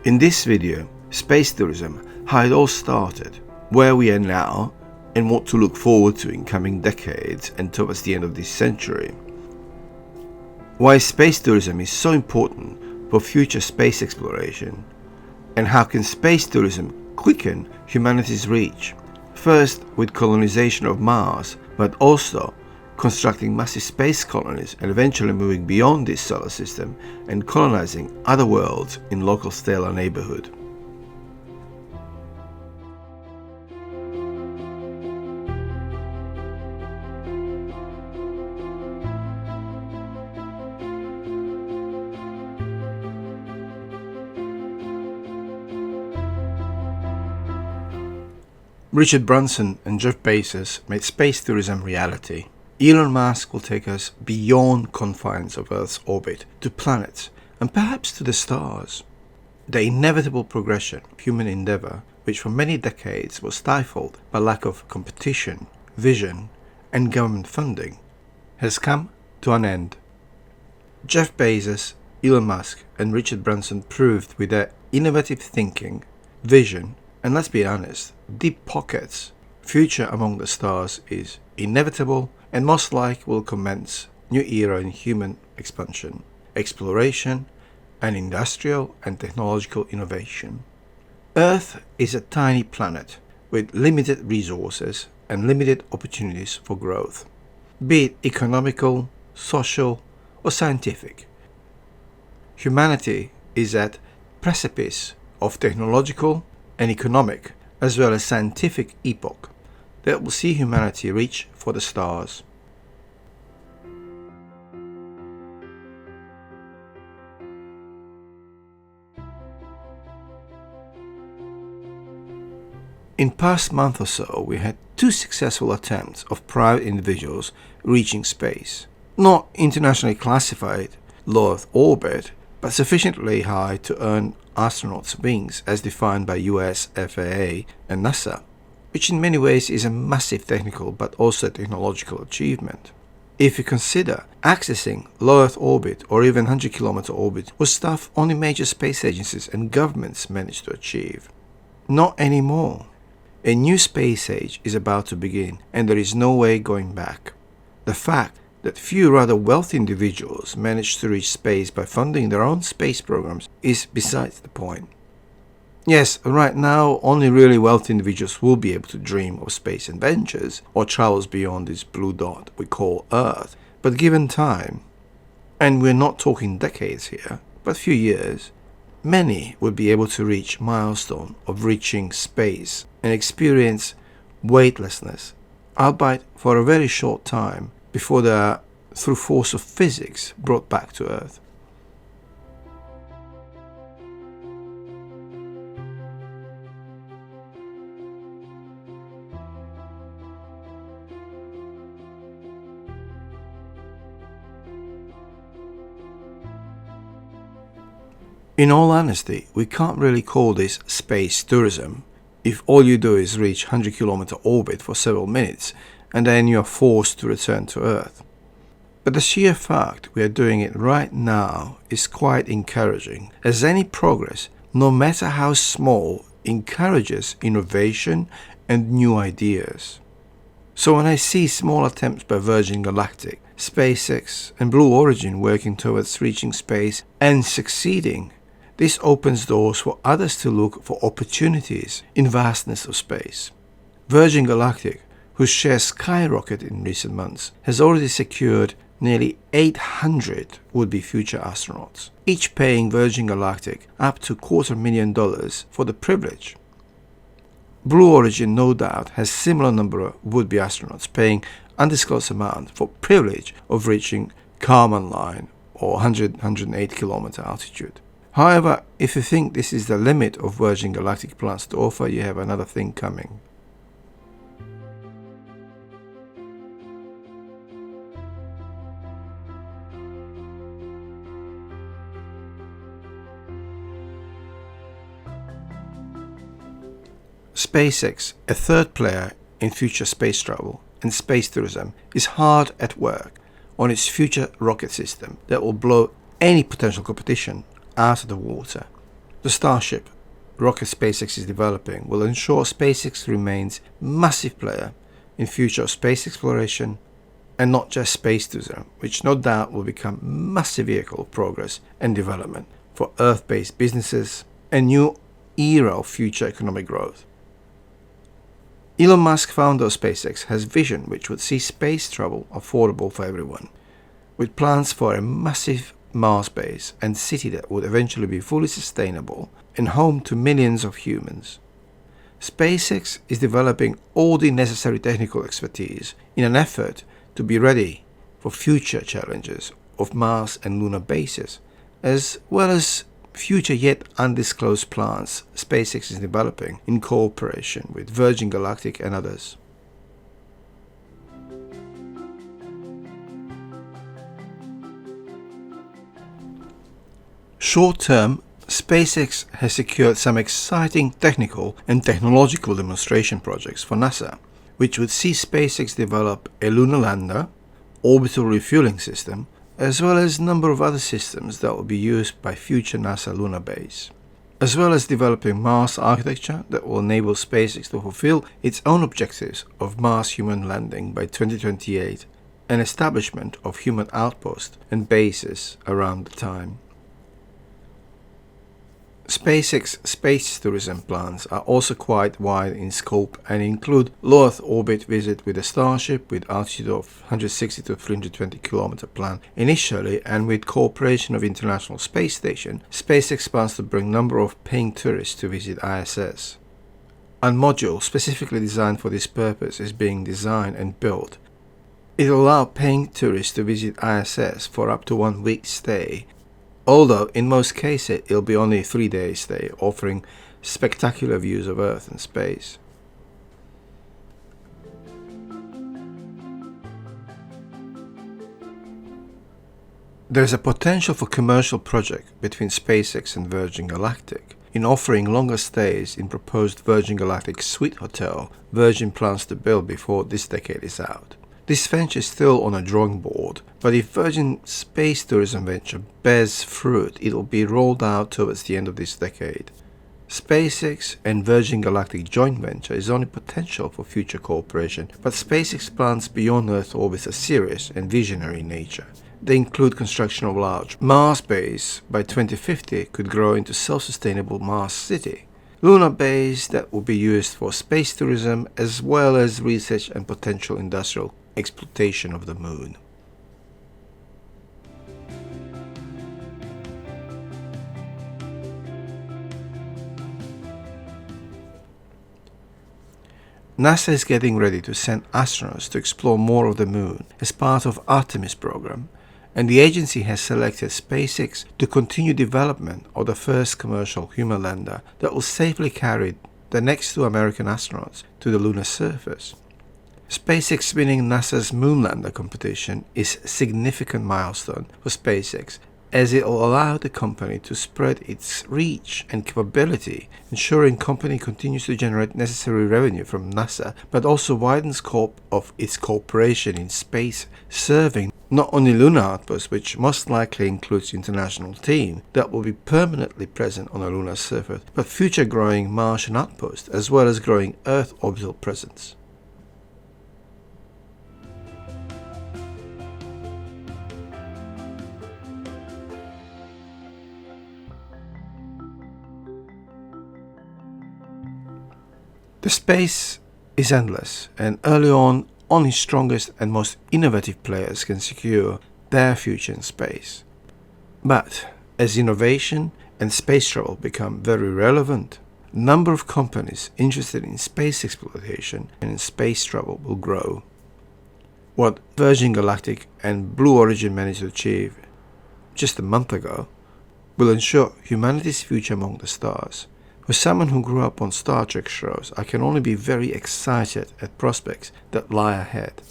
In this video, space tourism, how it all started, where we are now, and what to look forward to in coming decades and towards the end of this century. Why space tourism is so important for future space exploration, and how can space tourism quicken humanity's reach, first with colonization of Mars, but also constructing massive space colonies and eventually moving beyond this solar system and colonizing other worlds in local stellar neighborhood. Richard Branson and Jeff Bezos made space tourism reality. Elon Musk will take us beyond confines of Earth's orbit to planets and perhaps to the stars. The inevitable progression of human endeavor, which for many decades was stifled by lack of competition, vision, and government funding, has come to an end. Jeff Bezos, Elon Musk, and Richard Branson proved with their innovative thinking, vision, and let's be honest, deep pockets, future among the stars is inevitable and most likely will commence new era in human expansion, exploration, and industrial and technological innovation. Earth is a tiny planet with limited resources and limited opportunities for growth, be it economical, social, or scientific. Humanity is at precipice of technological and economic as well as scientific epoch that will see humanity reach for the stars. In past month or so, we had two successful attempts of private individuals reaching space. Not internationally classified low Earth orbit, but sufficiently high to earn astronauts' wings as defined by US FAA and NASA, which in many ways is a massive technical but also technological achievement. If you consider accessing low Earth orbit or even 100-kilometer orbit was stuff only major space agencies and governments managed to achieve. Not anymore. A new space age is about to begin and there is no way going back. The fact that few rather wealthy individuals manage to reach space by funding their own space programs is besides the point. Yes, right now only really wealthy individuals will be able to dream of space adventures or travels beyond this blue dot we call Earth, but given time, and we're not talking decades here, but few years, many will be able to reach milestone of reaching space and experience weightlessness, albeit for a very short time, before they are, through force of physics, brought back to Earth. In all honesty, we can't really call this space tourism if all you do is reach 100-kilometer orbit for several minutes and then you are forced to return to Earth. But the sheer fact we are doing it right now is quite encouraging, as any progress, no matter how small, encourages innovation and new ideas. So when I see small attempts by Virgin Galactic, SpaceX and Blue Origin working towards reaching space and succeeding, this opens doors for others to look for opportunities in vastness of space. Virgin Galactic, whose shares skyrocketed in recent months, has already secured nearly 800 would-be future astronauts, each paying Virgin Galactic up to $250,000 for the privilege. Blue Origin no doubt has similar number of would-be astronauts paying undisclosed amount for privilege of reaching Kármán line or 108 kilometer altitude. However, if you think this is the limit of Virgin Galactic plans to offer, you have another thing coming. SpaceX, a third player in future space travel and space tourism, is hard at work on its future rocket system that will blow any potential competition out of the water. The Starship rocket SpaceX is developing will ensure SpaceX remains a massive player in future space exploration and not just space tourism, which no doubt will become a massive vehicle of progress and development for Earth-based businesses and new era of future economic growth. Elon Musk, founder of SpaceX, has vision which would see space travel affordable for everyone, with plans for a massive Mars base and city that would eventually be fully sustainable and home to millions of humans. SpaceX is developing all the necessary technical expertise in an effort to be ready for future challenges of Mars and lunar bases, as well as future yet undisclosed plans SpaceX is developing in cooperation with Virgin Galactic and others. Short term, SpaceX has secured some exciting technical and technological demonstration projects for NASA, which would see SpaceX develop a lunar lander, orbital refueling system, as well as a number of other systems that will be used by future NASA lunar base, as well as developing Mars architecture that will enable SpaceX to fulfill its own objectives of Mars human landing by 2028 and establishment of human outposts and bases around the time. SpaceX space tourism plans are also quite wide in scope and include low Earth orbit visit with a Starship with altitude of 160 to 320 km plan initially, and with cooperation of International Space Station, SpaceX plans to bring a number of paying tourists to visit ISS. A module specifically designed for this purpose is being designed and built. It will allow paying tourists to visit ISS for up to 1 week stay, although in most cases it'll be only a 3-day stay, offering spectacular views of Earth and space. There is a potential for commercial project between SpaceX and Virgin Galactic in offering longer stays in proposed Virgin Galactic suite hotel Virgin plans to build before this decade is out. This venture is still on a drawing board, but if Virgin Space Tourism venture bears fruit, it will be rolled out towards the end of this decade. SpaceX and Virgin Galactic joint venture is only potential for future cooperation, but SpaceX plans beyond Earth orbits are serious and visionary in nature. They include construction of large Mars base by 2050 could grow into self-sustainable Mars city, lunar base that will be used for space tourism, as well as research and potential industrial exploitation of the moon. NASA is getting ready to send astronauts to explore more of the moon as part of Artemis program, and the agency has selected SpaceX to continue development of the first commercial human lander that will safely carry the next 2 American astronauts to the lunar surface. SpaceX winning NASA's Moonlander competition is a significant milestone for SpaceX, as it will allow the company to spread its reach and capability, ensuring company continues to generate necessary revenue from NASA, but also widen scope of its cooperation in space, serving not only lunar outposts, which most likely includes international team that will be permanently present on a lunar surface, but future growing Martian outposts, as well as growing Earth orbital presence. The space is endless, and early on, only strongest and most innovative players can secure their future in space. But as innovation and space travel become very relevant, the number of companies interested in space exploitation and in space travel will grow. What Virgin Galactic and Blue Origin managed to achieve just a month ago will ensure humanity's future among the stars. For someone who grew up on Star Trek shows, I can only be very excited at prospects that lie ahead.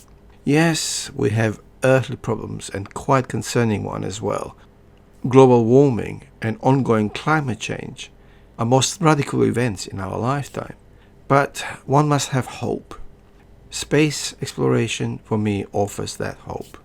Yes, we have earthly problems, and quite concerning one as well. Global warming and ongoing climate change are most radical events in our lifetime. But one must have hope. Space exploration, for me, offers that hope.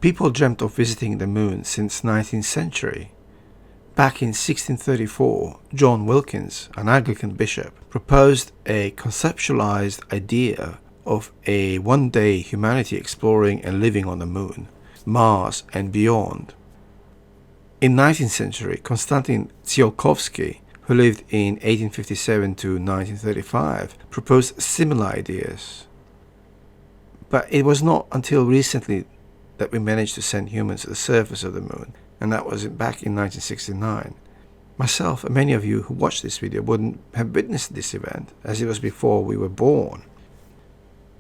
People dreamt of visiting the moon since 19th century. Back in 1634, John Wilkins, an Anglican bishop, proposed a conceptualized idea of a one-day humanity exploring and living on the moon, Mars, and beyond. In 19th century, Konstantin Tsiolkovsky, who lived in 1857 to 1935, proposed similar ideas. But it was not until recently that we managed to send humans to the surface of the moon, and that was back in 1969. Myself and many of you who watched this video wouldn't have witnessed this event, as it was before we were born.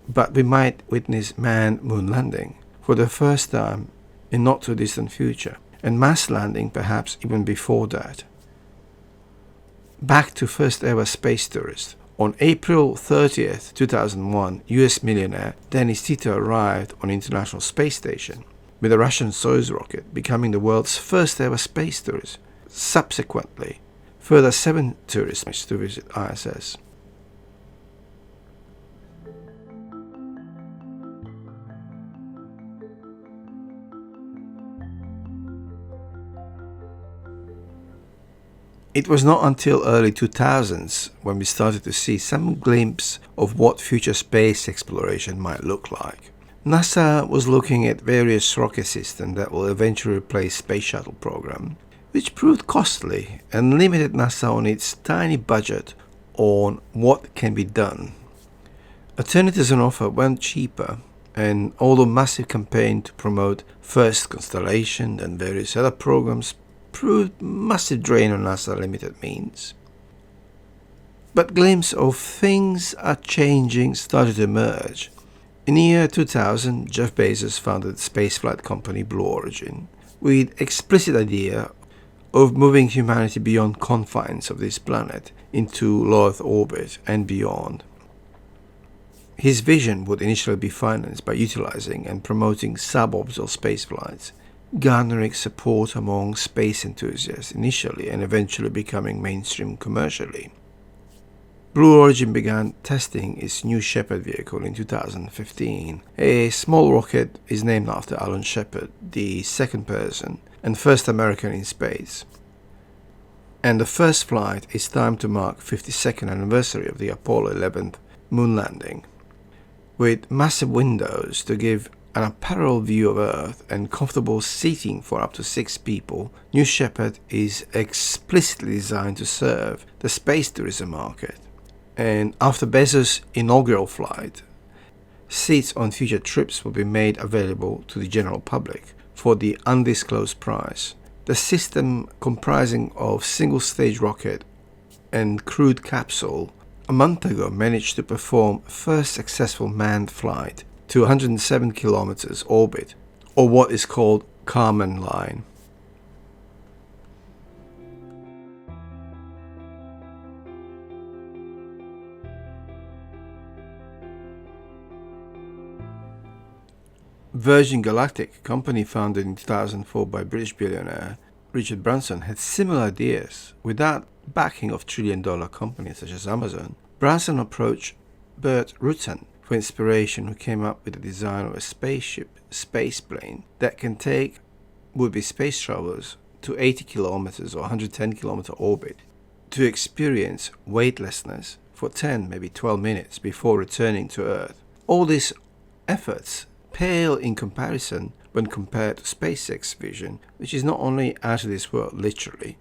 But we might witness manned moon landing for the first time in not too distant future, and mass landing perhaps even before that. Back to first ever space tourist. On April 30th, 2001, US millionaire Denis Tito arrived on International Space Station with a Russian Soyuz rocket, becoming the world's first ever space tourist. Subsequently, further 7 tourists managed to visit ISS. It was not until early 2000s when we started to see some glimpse of what future space exploration might look like. NASA was looking at various rocket systems that will eventually replace space shuttle program, which proved costly and limited NASA on its tiny budget on what can be done. Alternatives on offer weren't cheaper, and although massive campaign to promote first constellation and various other programs proved massive drain on NASA limited means. But glimpses of things are changing started to emerge. In the year 2000, Jeff Bezos founded the spaceflight company Blue Origin with explicit idea of moving humanity beyond confines of this planet into low Earth orbit and beyond. His vision would initially be financed by utilizing and promoting suborbital spaceflights, garnering support among space enthusiasts initially and eventually becoming mainstream commercially. Blue Origin began testing its New Shepard vehicle in 2015. A small rocket is named after Alan Shepard, the second person and first American in space. And the first flight is timed to mark 52nd anniversary of the Apollo 11th moon landing. With massive windows to give an unparalleled view of Earth and comfortable seating for up to 6 people, New Shepard is explicitly designed to serve the space tourism market. And after Bezos' inaugural flight, seats on future trips will be made available to the general public for the undisclosed price. The system, comprising of single-stage rocket and crewed capsule, a month ago managed to perform first successful manned flight to 107 kilometers orbit, or what is called Kármán line. Virgin Galactic, company founded in 2004 by British billionaire Richard Branson, had similar ideas. Without backing of trillion-dollar companies such as Amazon, Branson approached Burt Rutan for inspiration, who came up with the design of a spaceship, spaceplane, that can take would-be space travelers to 80 kilometers or 110 kilometer orbit to experience weightlessness for 10, maybe 12 minutes before returning to Earth. All these efforts pale in comparison when compared to SpaceX vision, which is not only out of this world literally.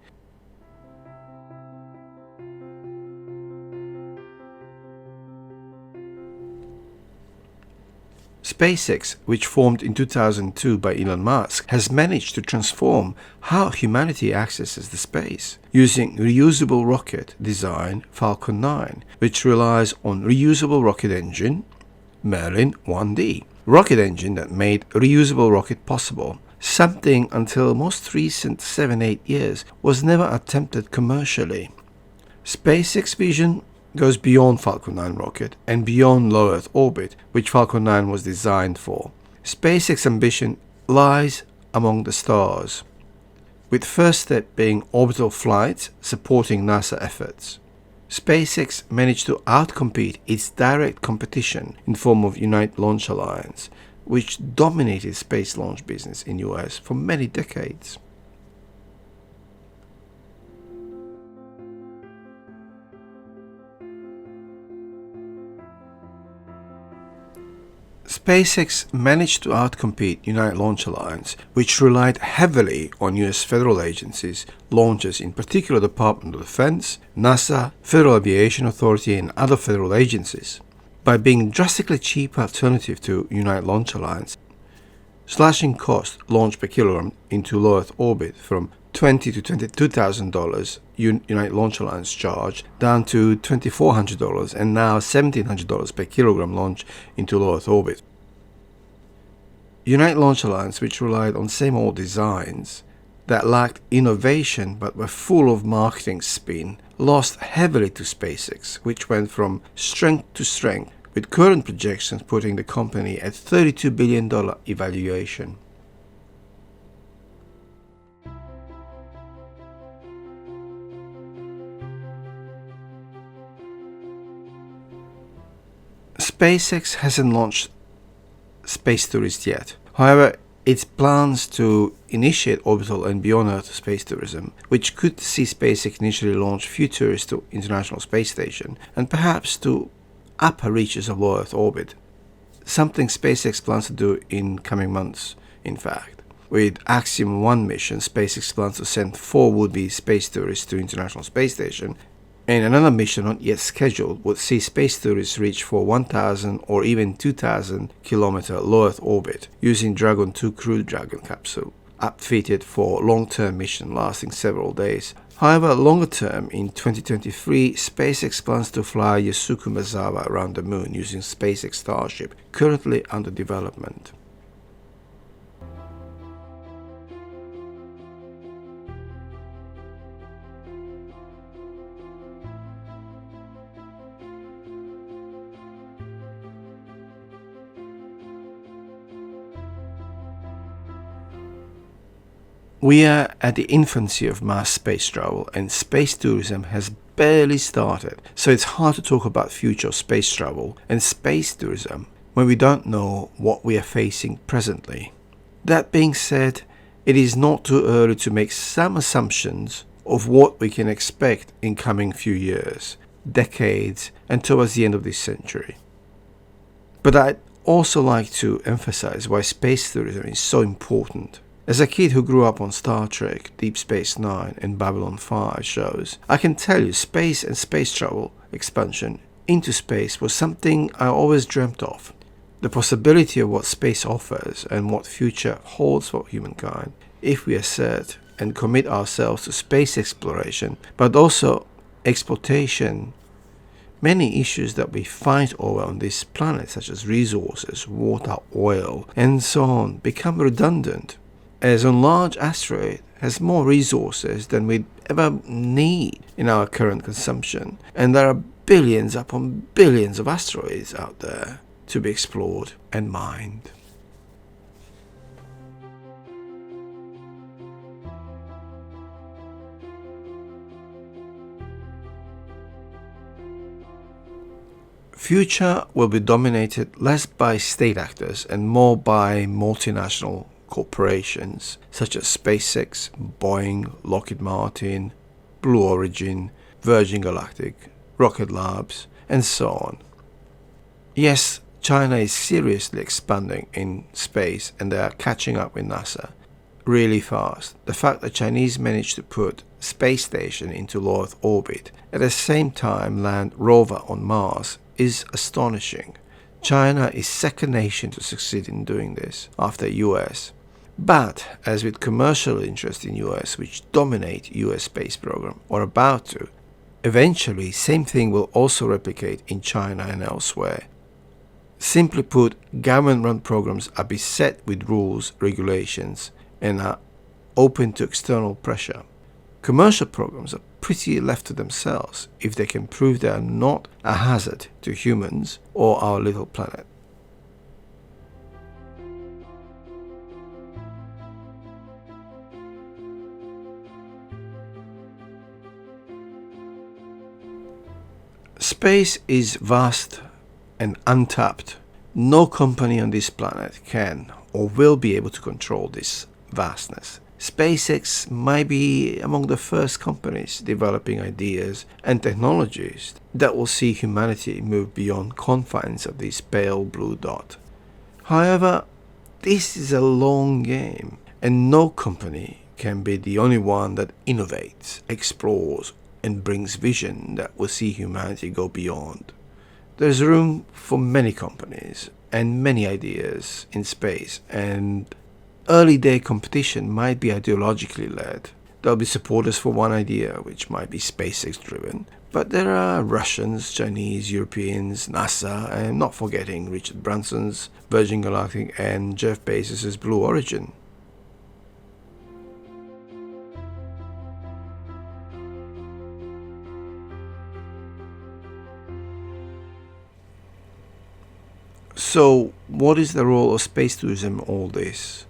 SpaceX, which formed in 2002 by Elon Musk, has managed to transform how humanity accesses the space using reusable rocket design Falcon 9, which relies on reusable rocket engine Merlin 1D. Rocket engine that made reusable rocket possible, something until most recent 7-8 years was never attempted commercially. SpaceX vision goes beyond Falcon 9 rocket and beyond low Earth orbit, which Falcon 9 was designed for. SpaceX ambition lies among the stars, with first step being orbital flights supporting NASA efforts. SpaceX managed to outcompete its direct competition in form of United Launch Alliance which dominated space launch business in US for many decades. SpaceX managed to outcompete United Launch Alliance, which relied heavily on US federal agencies, launchers, in particular Department of Defense, NASA, Federal Aviation Authority, and other federal agencies, by being a drastically cheaper alternative to United Launch Alliance, slashing cost launch per kilogram into low Earth orbit from $20,000 to $22,000 United Launch Alliance charge down to $2,400 and now $1,700 per kilogram launch into low Earth orbit. United Launch Alliance, which relied on same old designs that lacked innovation but were full of marketing spin, lost heavily to SpaceX, which went from strength to strength, with current projections putting the company at $32 billion evaluation. SpaceX hasn't launched space tourists yet. However, its plans to initiate orbital and beyond Earth space tourism, which could see SpaceX initially launch few tourists to International Space Station and perhaps to upper reaches of low Earth orbit. Something SpaceX plans to do in coming months, in fact. With Axiom 1 mission, SpaceX plans to send 4 would-be space tourists to International Space Station, and another mission not yet scheduled would see space tourists reach for 1,000 or even 2,000 kilometer low Earth orbit using Dragon 2 Crew Dragon capsule, upfitted for long-term mission lasting several days. However, longer term, in 2023, SpaceX plans to fly Yosuke Maezawa around the moon using SpaceX Starship, currently under development. We are at the infancy of mass space travel, and space tourism has barely started, so it's hard to talk about future space travel and space tourism when we don't know what we are facing presently. That being said, it is not too early to make some assumptions of what we can expect in coming few years, decades, and towards the end of this century. But I'd also like to emphasize why space tourism is so important. As a kid who grew up on Star Trek, Deep Space Nine, and Babylon 5 shows, I can tell you space and space travel expansion into space was something I always dreamt of. The possibility of what space offers and what future holds for humankind if we assert and commit ourselves to space exploration, but also exploitation. Many issues that we fight over on this planet, such as resources, water, oil, and so on, become redundant, as a large asteroid has more resources than we ever need in our current consumption, and there are billions upon billions of asteroids out there to be explored and mined. Future will be dominated less by state actors and more by multinational corporations such as SpaceX, Boeing, Lockheed Martin, Blue Origin, Virgin Galactic, Rocket Labs, and so on. Yes, China is seriously expanding in space and they are catching up with NASA really fast. The fact that Chinese managed to put space station into low Earth orbit at the same time land rover on Mars is astonishing. China is second nation to succeed in doing this after US. But, as with commercial interest in US which dominate US space program, or about to, eventually same thing will also replicate in China and elsewhere. Simply put, government-run programs are beset with rules, regulations, and are open to external pressure. Commercial programs are pretty left to themselves if they can prove they are not a hazard to humans or our little planet. Space is vast and untapped No company on this planet can or will be able to control this vastness. SpaceX might be among the first companies developing ideas and technologies that will see humanity move beyond confines of this pale blue dot. However, this is a long game, and no company can be the only one that innovates, explores, and brings vision that will see humanity go beyond. There's room for many companies and many ideas in space, and early day competition might be ideologically led. There'll be supporters for one idea, which might be SpaceX driven, but there are Russians, Chinese, Europeans, NASA, and not forgetting Richard Branson's Virgin Galactic and Jeff Bezos' Blue Origin. So, what is the role of space tourism in all this?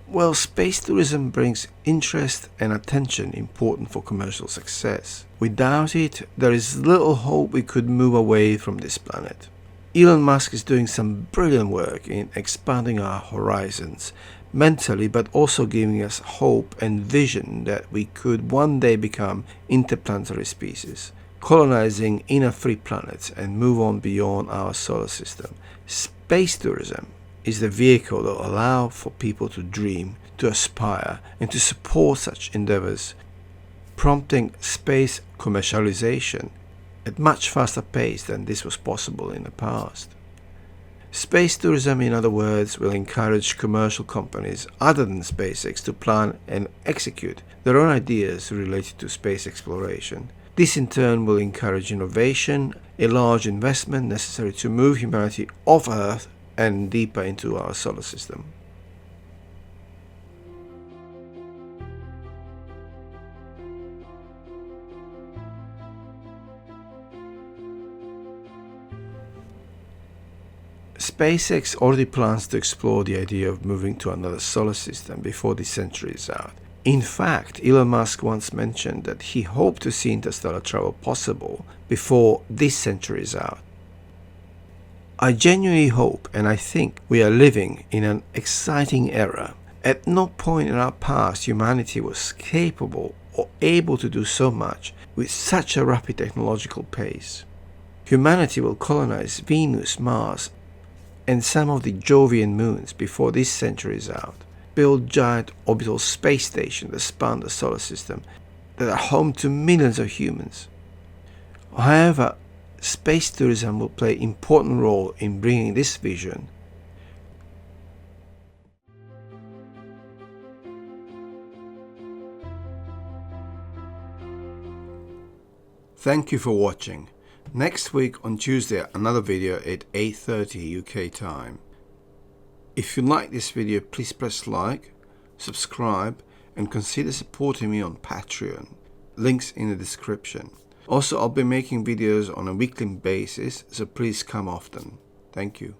Well, space tourism brings interest and attention important for commercial success. Without it, there is little hope we could move away from this planet. Elon Musk is doing some brilliant work in expanding our horizons mentally, but also giving us hope and vision that we could one day become interplanetary species, colonizing inner free planets and move on beyond our solar system. Space tourism is the vehicle that will allow for people to dream, to aspire, and to support such endeavors, prompting space commercialization at much faster pace than this was possible in the past. Space tourism, in other words, will encourage commercial companies other than SpaceX to plan and execute their own ideas related to space exploration. This in turn will encourage innovation, a large investment necessary to move humanity off Earth and deeper into our solar system. SpaceX already plans to explore the idea of moving to another solar system before this century is out. In fact, Elon Musk once mentioned that he hoped to see interstellar travel possible before this century is out. I genuinely hope and I think we are living in an exciting era. At no point in our past humanity was capable or able to do so much with such a rapid technological pace. Humanity will colonize Venus, Mars, and some of the Jovian moons before this century is out. Build giant orbital space stations that span the solar system that are home to millions of humans. However, space tourism will play an important role in bringing this vision. Thank you for watching. Next week on Tuesday, another video at 8:30 UK time. If you like this video, please press like, subscribe, and consider supporting me on Patreon. Links in the description. Also, I'll be making videos on a weekly basis, so please come often. Thank you.